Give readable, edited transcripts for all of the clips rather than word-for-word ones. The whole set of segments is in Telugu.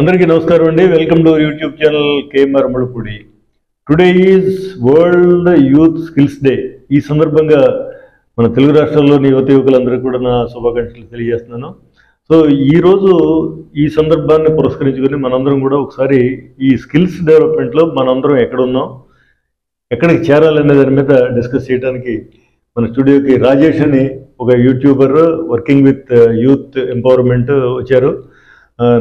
అందరికీ నమస్కారం అండి. Welcome to YouTube channel KMR Mullapudi. Today is world youth skills day. ఈ సందర్భంగా మన తెలుగు రాష్ట్రాల్లోని యువకులందరికీ కూడా నా శుభాకాంక్షలు తెలియజేస్తున్నాను. సో ఈరోజు ఈ సందర్భాన్ని పురస్కరించుకొని మనందరం కూడా ఒకసారి ఈ స్కిల్స్ డెవలప్మెంట్లో మనందరం ఎక్కడున్నాం, ఎక్కడికి చేరాలనే దాని మీద డిస్కస్ చేయడానికి మన స్టూడియోకి రాజేష్ అని ఒక YouTuber working with youth empowerment వచ్చారు.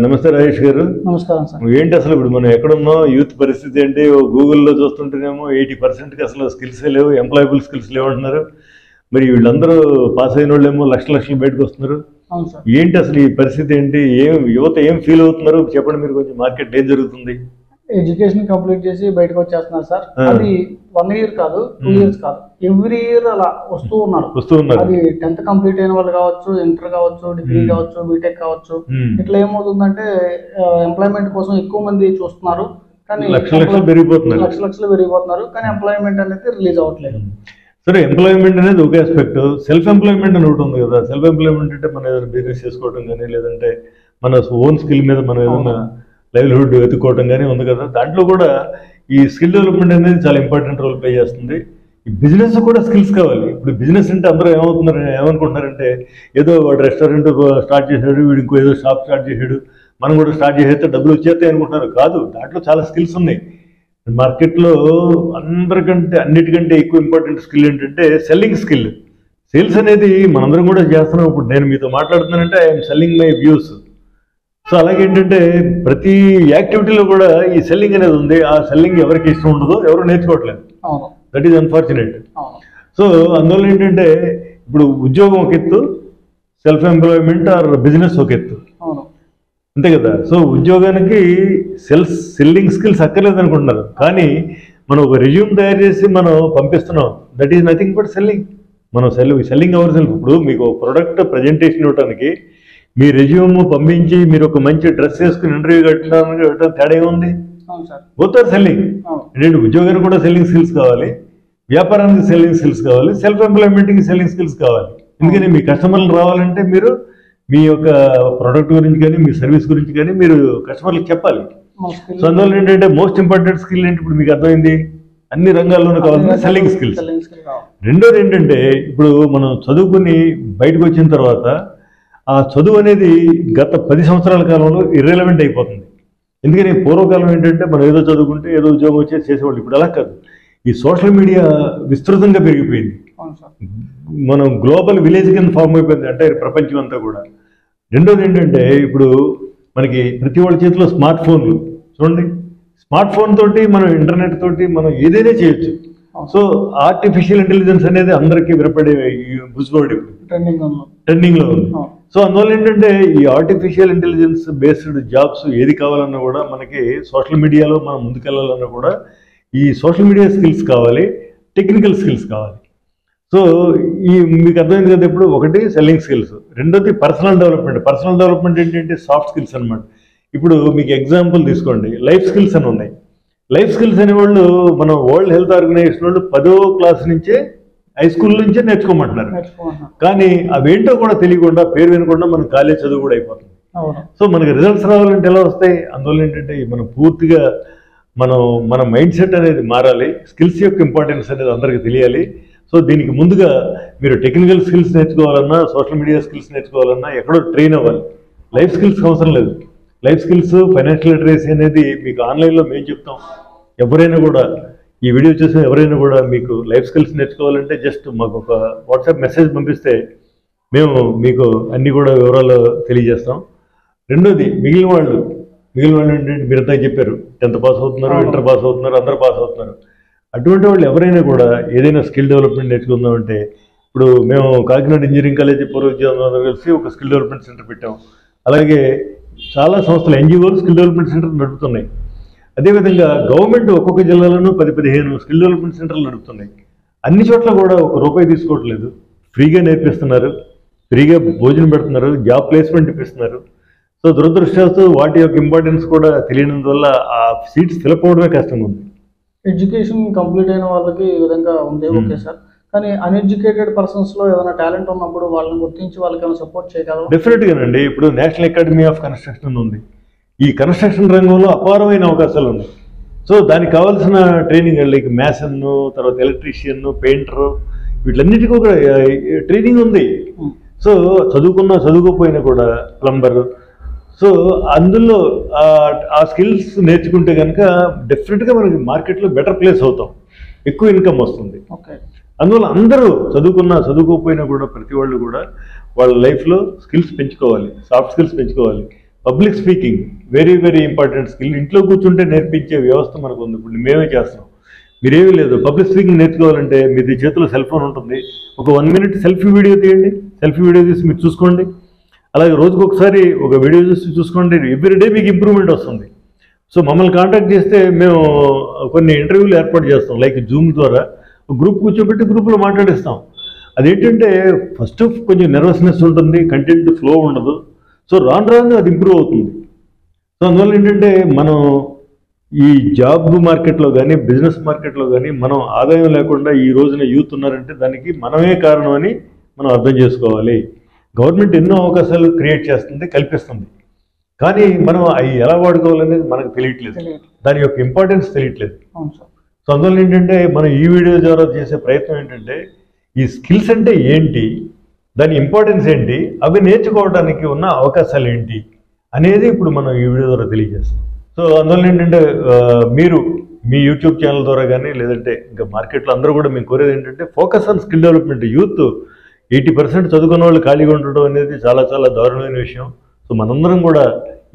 నమస్తే రాజేష్ గారు. నమస్కారం సార్. ఏంటి అసలు ఇప్పుడు మనం ఎక్కడున్నాం, యూత్ పరిస్థితి ఏంటి? గూగుల్లో చూస్తుంటేనేమో 80%కి అసలు స్కిల్సే లేవు, ఎంప్లాయబుల్ స్కిల్స్ లేవు అంటున్నారు. మరి వీళ్ళందరూ పాస్ అయిన వాళ్ళేమో లక్షలు బయటకు వస్తున్నారు. ఏంటి అసలు ఈ పరిస్థితి ఏంటి? యువత ఏం ఫీల్ అవుతున్నారు చెప్పండి మీరు. కొంచెం మార్కెట్ ఏం జరుగుతుంది? ఎడ్యుకేషన్ కంప్లీట్ చేసి బయటకు వచ్చేస్తున్నారు సార్. అది 1 year కాదు, 2 years కాదు, ఎవ్రీ ఇయర్ అలా వస్తూ ఉన్నారు. అది 10th కంప్లీట్ అయిన వాళ్ళు కావచ్చు, ఇంటర్ కావచ్చు, డిగ్రీ కావచ్చు, బీటెక్ కావచ్చు. ఇట్లా ఏమవుతుందంటే ఎంప్లాయ్మెంట్ కోసం ఎక్కువ మంది చూస్తున్నారు, కానీ లక్షలు పెరిగిపోతున్నారు, కానీ ఎంప్లాయ్మెంట్ అనేది రిలీజ్ అవ్వట్లేదు. సరే, ఎంప్లాయ్మెంట్ అనేది ఒక ఆస్పెక్ట్. సెల్ఫ్ ఎంప్లాయ్మెంట్ అని ఒకటి ఉంది కదా. సెల్ఫ్ ఎంప్లాయ్మెంట్ అంటే మనం ఏదైనా బిజినెస్ చేసుకోవడం కానీ, లేదంటే మన ఓన్ స్కిల్ మీద మనం ఏదైనా లైవ్లీహుడ్ వెతుక్కోవడం కానీ ఉంది కదా. దాంట్లో కూడా ఈ స్కిల్ డెవలప్మెంట్ అనేది చాలా ఇంపార్టెంట్ రోల్ ప్లే చేస్తుంది. ఈ బిజినెస్ కూడా స్కిల్స్ కావాలి. ఇప్పుడు బిజినెస్ అంటే అందరూ ఏమనుకుంటున్నారంటే ఏదో వాడు రెస్టారెంట్ స్టార్ట్ చేశాడు, వీడు ఇంకో ఏదో షాప్ స్టార్ట్ చేశాడు, మనం కూడా స్టార్ట్ చేసేస్తే డబ్బులు వచ్చేస్తాయి అనుకుంటున్నారు. కాదు, దాంట్లో చాలా స్కిల్స్ ఉన్నాయి. మార్కెట్లో అన్నిటికంటే ఎక్కువ ఇంపార్టెంట్ స్కిల్ ఏంటంటే సెల్లింగ్ స్కిల్. సేల్స్ అనేది మనందరం కూడా చేస్తున్నాం. ఇప్పుడు నేను మీతో మాట్లాడుతున్నానంటే I'm selling my views. So అలాగే ఏంటంటే ప్రతి యాక్టివిటీలో కూడా ఈ సెల్లింగ్ అనేది ఉంది. ఆ సెల్లింగ్ ఎవరికి ఇష్టం ఉండదో, ఎవరు నేర్చుకోవట్లేదు. That is unfortunate. సో అందువల్ల ఏంటంటే ఇప్పుడు ఉద్యోగం ఒక ఎత్తు, సెల్ఫ్ ఎంప్లాయ్మెంట్ ఆర్ బిజినెస్ ఒక ఎత్తు, అంతే కదా. సో ఉద్యోగానికి సెల్లింగ్ స్కిల్స్ అక్కర్లేదు అనుకుంటున్నారు, కానీ మనం ఒక రెజ్యూమ్ తయారు చేసి మనం పంపిస్తున్నాం. That is nothing but selling. మనం సెల్లింగ్ అవర్ సెల్ఫ్. ఇప్పుడు మీకు ప్రొడక్ట్ ప్రజెంటేషన్ ఇవ్వడానికి మీ రెజ్యూమ్ పంపించి మీరు ఒక మంచి డ్రెస్ వేసుకుని ఇంటర్వ్యూ కట్టడానికి తేడా ఏముంది? Both are selling. ఏంటంటే ఉద్యోగానికి కూడా సెల్లింగ్ స్కిల్స్ కావాలి, వ్యాపారానికి సెల్లింగ్ స్కిల్స్ కావాలి, సెల్ఫ్ ఎంప్లాయ్మెంట్కి సెల్లింగ్ స్కిల్స్ కావాలి. ఎందుకని మీ కస్టమర్లు రావాలంటే మీరు మీ యొక్క ప్రోడక్ట్ గురించి కానీ, మీ సర్వీస్ గురించి కానీ మీరు కస్టమర్లకు చెప్పాలి. సో అందువల్ల ఏంటంటే మోస్ట్ ఇంపార్టెంట్ స్కిల్ ఏంటి ఇప్పుడు మీకు అర్థమైంది? అన్ని రంగాల్లోనూ కావాల్సిన సెల్లింగ్ స్కిల్స్. రెండోది ఏంటంటే ఇప్పుడు మనం చదువుకుని బయటకు వచ్చిన తర్వాత ఆ చదువు అనేది గత 10 సంవత్సరాల కాలంలో ఇర్రెలవెంట్ అయిపోతుంది. ఎందుకని పూర్వకాలం ఏంటంటే మనం ఏదో చదువుకుంటే ఏదో ఉద్యోగం వచ్చేసి చేసేవాళ్ళు. ఇప్పుడు అలా కాదు. ఈ సోషల్ మీడియా విస్తృతంగా పెరిగిపోయింది. మనం గ్లోబల్ విలేజ్ కింద ఫామ్ అయిపోయింది అంటే ప్రపంచం అంతా కూడా. రెండోది ఏంటంటే ఇప్పుడు మనకి ప్రతి వాళ్ళ చేతిలో స్మార్ట్ ఫోన్లు. చూడండి, స్మార్ట్ ఫోన్ తోటి మనం ఇంటర్నెట్ తోటి మనం ఏదైనా చేయొచ్చు. సో ఆర్టిఫిషియల్ ఇంటెలిజెన్స్ అనేది అందరికీ వినపడే బుజ్వర్డ్ ఇప్పుడు ట్రెండింగ్ లో ఉంది. సో అందువల్ల ఏంటంటే ఈ ఆర్టిఫిషియల్ ఇంటెలిజెన్స్ బేస్డ్ జాబ్స్ ఏది కావాలన్నా కూడా మనకి సోషల్ మీడియాలో మనం ముందుకెళ్ళాలన్నా కూడా ఈ సోషల్ మీడియా స్కిల్స్ కావాలి, టెక్నికల్ స్కిల్స్ కావాలి. సో మీకు అర్థమైంది కదా. ఇప్పుడు ఒకటి సెల్లింగ్ స్కిల్స్, రెండోది పర్సనల్ డెవలప్మెంట్. పర్సనల్ డెవలప్మెంట్ ఏంటంటే సాఫ్ట్ స్కిల్స్ అనమాట. ఇప్పుడు మీకు ఎగ్జాంపుల్ తీసుకోండి, లైఫ్ స్కిల్స్ అని ఉన్నాయి. లైఫ్ స్కిల్స్ అనేవాళ్ళు మన వరల్డ్ హెల్త్ ఆర్గనైజేషన్ వాళ్ళు 10వ క్లాస్ నుంచే, హై స్కూల్ నుంచే నేర్చుకోమంటున్నారు. కానీ అవేంటో కూడా తెలియకుండా, పేరు వినకుండా మన కాలేజ్ చదువు కూడా అయిపోతుంది. సో మనకి రిజల్ట్స్ రావాలంటే ఎలా వస్తాయి? అందువల్ల ఏంటంటే మనం పూర్తిగా మన మైండ్ సెట్ అనేది మారాలి. స్కిల్స్ యొక్క ఇంపార్టెన్స్ అనేది అందరికీ తెలియాలి. సో దీనికి ముందుగా మీరు టెక్నికల్ స్కిల్స్ నేర్చుకోవాలన్నా, సోషల్ మీడియా స్కిల్స్ నేర్చుకోవాలన్నా ఎక్కడో ట్రైన్ అవ్వాలి. లైఫ్ స్కిల్స్ అవసరం లేదు. లైఫ్ స్కిల్స్, ఫైనాన్షియల్ లిటరసీ అనేది మీకు ఆన్లైన్లో మేము చెప్తాం. ఎవరైనా కూడా ఈ వీడియో చూసి ఎవరైనా కూడా మీకు లైఫ్ స్కిల్స్ నేర్చుకోవాలంటే జస్ట్ మాకు ఒక వాట్సాప్ మెసేజ్ పంపిస్తే మేము మీకు అన్ని కూడా వివరాలు తెలియజేస్తాం. రెండోది మిగిలిన వాళ్ళు ఏంటంటే మీరంతా చెప్పారు, 10th పాస్ అవుతున్నారు, ఇంటర్ పాస్ అవుతున్నారు, అందరూ పాస్ అవుతున్నారు. అటువంటి వాళ్ళు ఎవరైనా కూడా ఏదైనా స్కిల్ డెవలప్మెంట్ నేర్చుకుందామంటే ఇప్పుడు మేము కాకినాడ ఇంజనీరింగ్ కాలేజీ పూర్వ విద్యార్థులందరూ కలిసి ఒక స్కిల్ డెవలప్మెంట్ సెంటర్ పెట్టాం. అలాగే చాలా సంస్థలు, ఎన్జిఓలు స్కిల్ డెవలప్మెంట్ సెంటర్ నడుపుతున్నాయి. అదేవిధంగా గవర్నమెంట్ ఒక్కొక్క జిల్లాలోనూ 10-15 స్కిల్ డెవలప్మెంట్ సెంటర్లు నడుపుతున్నాయి. అన్ని చోట్ల కూడా ₹1 తీసుకోవట్లేదు, ఫ్రీగా నేర్పిస్తున్నారు, ఫ్రీగా భోజనం పెడుతున్నారు, జాబ్ ప్లేస్మెంట్ ఇప్పిస్తున్నారు. సో దురదృష్టవశాత్తు వాటి యొక్క ఇంపార్టెన్స్ కూడా తెలియనందువల్ల ఆ సీట్స్ ఫిలప్ అవడమే కష్టంగా ఉంది. ఎడ్యుకేషన్ కంప్లీట్ అయిన వాళ్ళకి ఈ విధంగా ఉంది, ఓకే సార్. కానీ అన్ఎడ్యుకేటెడ్ పర్సన్స్ లో ఏదైనా టాలెంట్ ఉన్నప్పుడు వాళ్ళని గుర్తించి వాళ్ళకి ఏమైనా సపోర్ట్ చేయగలరు? డెఫినెట్గానండి. ఇప్పుడు నేషనల్ అకాడమీ ఆఫ్ కన్స్ట్రక్షన్ ఉంది. ఈ కన్స్ట్రక్షన్ రంగంలో అపారమైన అవకాశాలు ఉన్నాయి. సో దానికి కావాల్సిన ట్రైనింగ్ లైక్ మ్యాసన్, తర్వాత ఎలక్ట్రీషియన్, పెయింటర్, వీటిలన్నిటికీ కూడా ట్రైనింగ్ ఉంది. సో చదువుకోపోయినా కూడా ప్లంబర్. సో అందులో ఆ స్కిల్స్ నేర్చుకుంటే కనుక డెఫినెట్గా మనకి మార్కెట్లో బెటర్ ప్లేస్ అవుతాం, ఎక్కువ ఇన్కమ్ వస్తుంది. అందువల్ల అందరూ చదువుకోకపోయినా కూడా ప్రతి వాళ్ళు కూడా వాళ్ళ లైఫ్లో స్కిల్స్ పెంచుకోవాలి, సాఫ్ట్ స్కిల్స్ పెంచుకోవాలి. Public speaking very very important skill. ఇంట్లో కూర్చుంటే నేర్పించే వ్యవస్థ మనకు ఉంది, ఇప్పుడు మేమే చేస్తున్నాం. మీరేమీ లేదు, పబ్లిక్ స్పీకింగ్ నేర్చుకోవాలంటే మీది చేతిలో సెల్ ఫోన్ ఉంటుంది, ఒక 1 minute సెల్ఫీ వీడియో తీయండి, సెల్ఫీ వీడియో తీసి మీరు చూసుకోండి. అలాగే రోజుకు ఒకసారి ఒక వీడియో చూసుకోండి, ఎవ్రీడే మీకు ఇంప్రూవ్మెంట్ వస్తుంది. సో మమ్మల్ని కాంటాక్ట్ చేస్తే మేము కొన్ని ఇంటర్వ్యూలు ఏర్పాటు చేస్తాం, లైక్ జూమ్ ద్వారా గ్రూప్ కూర్చోబెట్టి గ్రూప్లో మాట్లాడిస్తాం. అదేంటంటే ఫస్ట్ కొంచెం నర్వస్నెస్ ఉంటుంది, కంటెంట్ ఫ్లో ఉండదు. సో రాను అది ఇంప్రూవ్ అవుతుంది. సో అందువల్ల ఏంటంటే మనం ఈ జాబ్ మార్కెట్లో కానీ బిజినెస్ మార్కెట్లో కానీ మనం ఆదాయం లేకుండా ఈ రోజున యూత్ ఉన్నారంటే దానికి మనమే కారణం అని మనం అర్థం చేసుకోవాలి. గవర్నమెంట్ ఎన్నో అవకాశాలు క్రియేట్ చేస్తుంది, కల్పిస్తుంది, కానీ మనం అవి ఎలా వాడుకోవాలనేది మనకు తెలియట్లేదు, దాని యొక్క ఇంపార్టెన్స్ తెలియట్లేదు. సో అందువల్ల ఏంటంటే మనం ఈ వీడియో ద్వారా చేసే ప్రయత్నం ఏంటంటే ఈ స్కిల్స్ అంటే ఏంటి, దాని ఇంపార్టెన్స్ ఏంటి, అవి నేర్చుకోవడానికి ఉన్న అవకాశాలు ఏంటి అనేది ఇప్పుడు మనం ఈ వీడియో ద్వారా తెలియజేస్తాం. సో అందువల్ల ఏంటంటే మీరు మీ యూట్యూబ్ ఛానల్ ద్వారా కానీ లేదంటే ఇంకా మార్కెట్లో అందరూ కూడా మేము కోరేది ఏంటంటే focus on skill development. Youth 80% చదువుకున్న వాళ్ళు ఖాళీగా ఉండడం అనేది చాలా చాలా దారుణమైన విషయం. సో మనందరం కూడా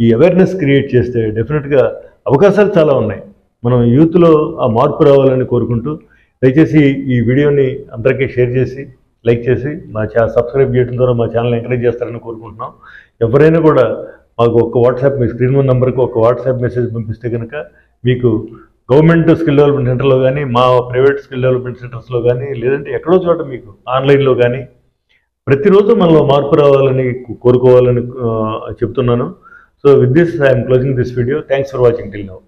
ఈ అవేర్నెస్ క్రియేట్ చేస్తే డెఫినెట్గా అవకాశాలు చాలా ఉన్నాయి. మనం యూత్లో ఆ మార్పు రావాలని కోరుకుంటూ దయచేసి ఈ వీడియోని అందరికీ షేర్ చేసి లైక్ చేసి మా సబ్స్క్రైబ్ చేయడం ద్వారా మా ఛానల్ ఎంకరేజ్ చేస్తారని కోరుకుంటున్నాం. ఎవరైనా కూడా మాకు ఒక వాట్సాప్, మీ స్క్రీన్ మీద నెంబర్కి ఒక వాట్సాప్ మెసేజ్ పంపిస్తే కనుక మీకు గవర్నమెంట్ స్కిల్ డెవలప్మెంట్ సెంటర్లో కానీ మా ప్రైవేట్ స్కిల్ డెవలప్మెంట్ సెంటర్స్లో కానీ లేదంటే ఎక్కడో చోట మీకు ఆన్లైన్లో కానీ ప్రతిరోజు మనలో మార్పు రావాలని కోరుకోవాలని చెప్తున్నాను. So with this I'm closing this video. Thanks for watching till now.